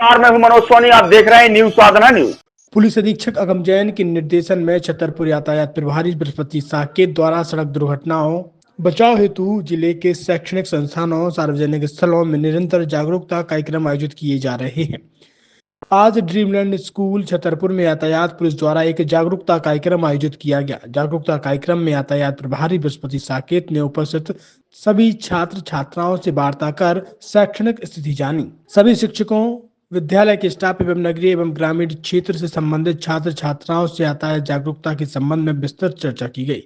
मैं हूं मनोज सोनी, आप देख रहे हैं न्यूज साधना न्यूज। पुलिस अधीक्षक अगम जैन के निर्देशन में छतरपुर यातायात प्रभारी बृहस्पति साकेत द्वारा सड़क दुर्घटनाओं बचाव हेतु जिले के शैक्षणिक संस्थानों, सार्वजनिक स्थलों में निरंतर जागरूकता कार्यक्रम आयोजित किए जा रहे हैं। आज ड्रीमलैंड स्कूल छतरपुर में यातायात पुलिस द्वारा एक जागरूकता कार्यक्रम आयोजित किया गया। जागरूकता कार्यक्रम में यातायात प्रभारी बृहस्पति साकेत ने उपस्थित सभी छात्र छात्राओं से वार्ता कर शैक्षणिक स्थिति जानी। सभी शिक्षकों, विद्यालय के स्टाफ एवं नगरीय एवं ग्रामीण क्षेत्र से संबंधित छात्र छात्राओं से यातायात जागरूकता के संबंध में विस्तृत चर्चा की गई।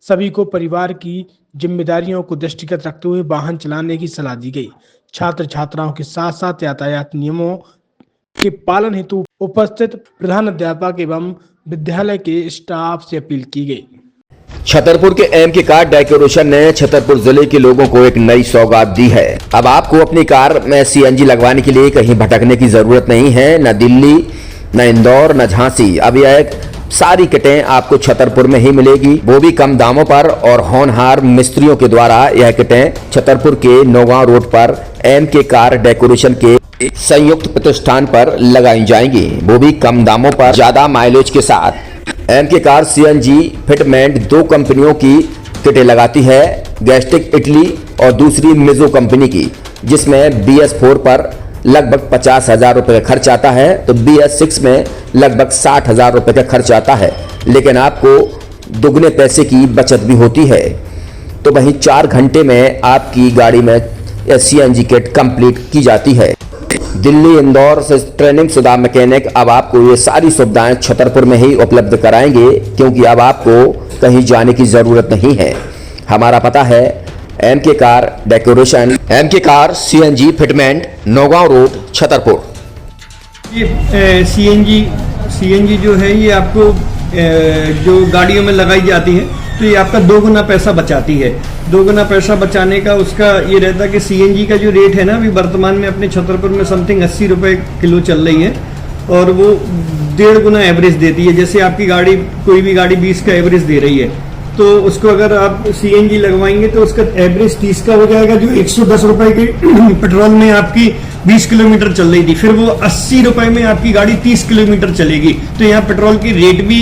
सभी को परिवार की जिम्मेदारियों को दृष्टिगत रखते हुए वाहन चलाने की सलाह दी गई। छात्र छात्राओं के साथ साथ यातायात नियमों के पालन हेतु उपस्थित प्रधानाध्यापक एवं विद्यालय के स्टाफ से अपील की गई। छतरपुर के एमके कार डेकोरेशन ने छतरपुर जिले के लोगों को एक नई सौगात दी है। अब आपको अपनी कार में सीएनजी लगवाने के लिए कहीं भटकने की जरूरत नहीं है। न दिल्ली, न इंदौर, न झांसी। अब यह सारी किटें आपको छतरपुर में ही मिलेगी, वो भी कम दामों पर। और होनहार मिस्त्रियों के द्वारा यह किटें छतरपुर के नौगांव रोड पर एमके कार डेकोरेशन के संयुक्त प्रतिष्ठान पर लगाई जाएंगी, वो भी कम दामों पर, ज्यादा माइलेज के साथ। एमके कार सीएनजी फिटमेंट 2 कंपनियों की किटें लगाती है, गैस्टिक इटली और दूसरी मिजो कंपनी की, जिसमें BS4 पर लगभग 50,000 रुपए का खर्च आता है, तो BS6 में लगभग 60,000 रुपए का खर्च आता है। लेकिन आपको दुगने पैसे की बचत भी होती है। तो वहीं 4 घंटे में आपकी गाड़ी में सीएनजी किट कंप्लीट की जाती है। दिल्ली, इंदौर से ट्रेनिंग शुदा मैकेनिक अब आपको ये सारी सुविधाएं छतरपुर में ही उपलब्ध कराएंगे, क्योंकि अब आपको कहीं जाने की जरूरत नहीं है। हमारा पता है MK car decoration, MK car CNG fitment, Naugaon road, Chhatarpur. ये सीएनजी जो है ये आपको जो गाड़ियों में लगाई जाती है, तो ये आपका 2 गुना पैसा बचाती है। 2 गुना पैसा बचाने का उसका ये रहता है कि सीएनजी का जो रेट है ना, अभी वर्तमान में अपने छतरपुर में समथिंग 80 रुपये किलो चल रही है, और वो 1.5 गुना एवरेज देती है। जैसे आपकी गाड़ी, कोई भी गाड़ी 20 का एवरेज दे रही है, तो उसको अगर आप सीएनजी लगवाएंगे तो उसका एवरेज 30 का हो जाएगा, जो 110 रुपए के पेट्रोल में आपकी 20 किलोमीटर चल रही थी, फिर वो 80 रुपए में आपकी गाड़ी 30 किलोमीटर चलेगी। तो यहाँ पेट्रोल की रेट भी,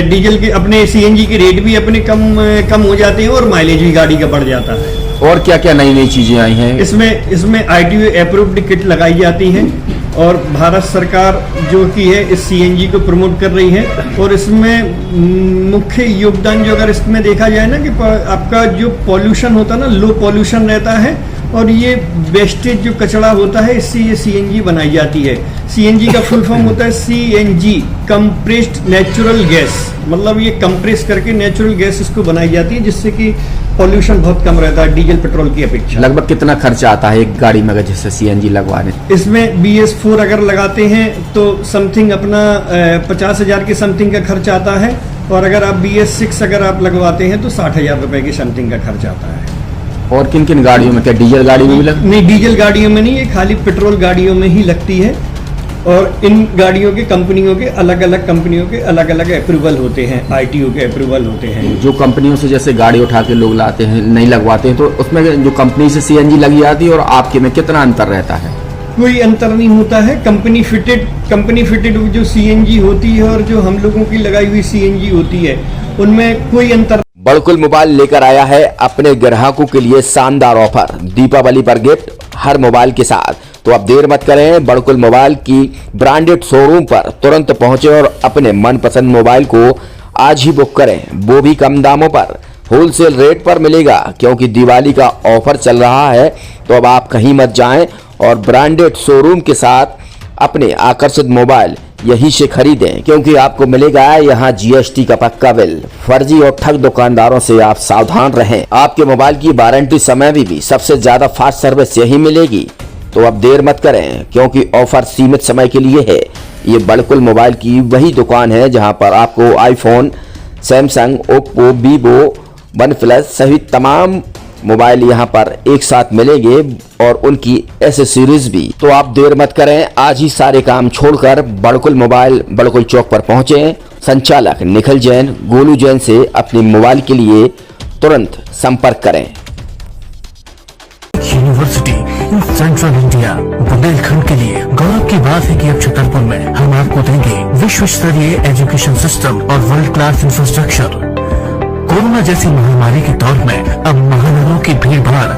डीजल के, अपने सीएनजी के रेट भी अपने कम हो जाते हैं, और माइलेज भी गाड़ी का बढ़ जाता है। और क्या क्या नई नई चीजें आई हैं इसमें ITO अप्रूव्ड किट लगाई जाती है, और भारत सरकार जो की है इस सीएनजी को प्रमोट कर रही है। और इसमें मुख्य योगदान जो अगर इसमें देखा जाए ना, कि आपका जो पॉल्यूशन होता है ना, लो पॉल्यूशन रहता है, और ये वेस्टेज जो कचरा होता है, इससे ये सीएनजी बनाई जाती है। सीएनजी का फुल फॉर्म होता है CNG, कंप्रेस्ड नेचुरल गैस। मतलब ये कंप्रेस करके नेचुरल गैस इसको बनाई जाती है, जिससे कि पॉल्यूशन बहुत कम रहता है डीजल पेट्रोल की अपेक्षा। लगभग कितना खर्चा आता है एक गाड़ी में अगर जैसे सीएनजी लगवाने? इसमें BS4 अगर लगाते हैं तो समथिंग अपना 50,000 के समथिंग का खर्च आता है, और अगर आप BS6 अगर आप लगवाते हैं तो 60,000 रुपए की समथिंग का खर्च आता है। और किन किन गाड़ियों में? क्या डीजल गाड़ियों में भी नहीं, डीजल गाड़ियों में नहीं, ये खाली पेट्रोल गाड़ियों में ही लगती है। और इन गाड़ियों के कंपनियों के अलग अलग अप्रूवल होते हैं, ITO के अप्रूवल होते हैं। जो कंपनियों से जैसे गाड़ी उठा के लोग लाते हैं, नहीं लगवाते हैं, तो उसमें जो कंपनी से सीएनजी लगी जाती है और आपके में कितना अंतर रहता है? कोई अंतर नहीं होता है। कंपनी फिटेड जो सीएनजी होती है और जो हम लोगों की लगाई हुई सीएनजी होती है, उनमें कोई अंतर। बड़कुल मोबाइल लेकर आया है अपने ग्राहकों के लिए शानदार ऑफर, दीपावली पर गिफ्ट हर मोबाइल के साथ। तो अब देर मत करें, बड़कुल मोबाइल की ब्रांडेड शोरूम पर तुरंत पहुंचे और अपने मनपसंद मोबाइल को आज ही बुक करें, वो भी कम दामों पर, होलसेल रेट पर मिलेगा, क्योंकि दिवाली का ऑफर चल रहा है। तो अब आप कहीं मत जाएं और ब्रांडेड शोरूम के साथ अपने आकर्षित मोबाइल यहीं से खरीदें, क्योंकि आपको मिलेगा यहाँ GST का पक्का बिल। फर्जी और ठग दुकानदारों से आप सावधान रहें। आपके मोबाइल की वारंटी समय में भी सबसे ज्यादा फास्ट सर्विस यही मिलेगी। तो अब देर मत करें, क्योंकि ऑफर सीमित समय के लिए है। ये बड़कुल मोबाइल की वही दुकान है जहां पर आपको iPhone, Samsung, Oppo, Vivo, OnePlus सहित तमाम मोबाइल यहां पर एक साथ मिलेंगे, और उनकी एसेसरीज भी। तो आप देर मत करें, आज ही सारे काम छोड़कर बड़कुल मोबाइल बड़कुल चौक पर पहुंचे। संचालक निखिल जैन, गोलू जैन से अपने मोबाइल के लिए तुरंत संपर्क करें। University in central India Bundelkhand के लिए गौरव की बात है कि अब छतरपुर में हम आपको देंगे विश्व स्तरीय एजुकेशन सिस्टम और वर्ल्ड क्लास इंफ्रास्ट्रक्चर। कोरोना जैसी महामारी के दौर में अब महानगरों की भीड़ भाड़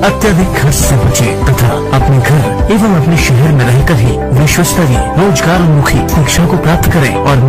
अत्यधिक खर्च से बचे तथा अपने घर एवं अपने शहर में रहकर ही विश्व स्तरीय रोजगार उन्मुखी शिक्षा को प्राप्त करें और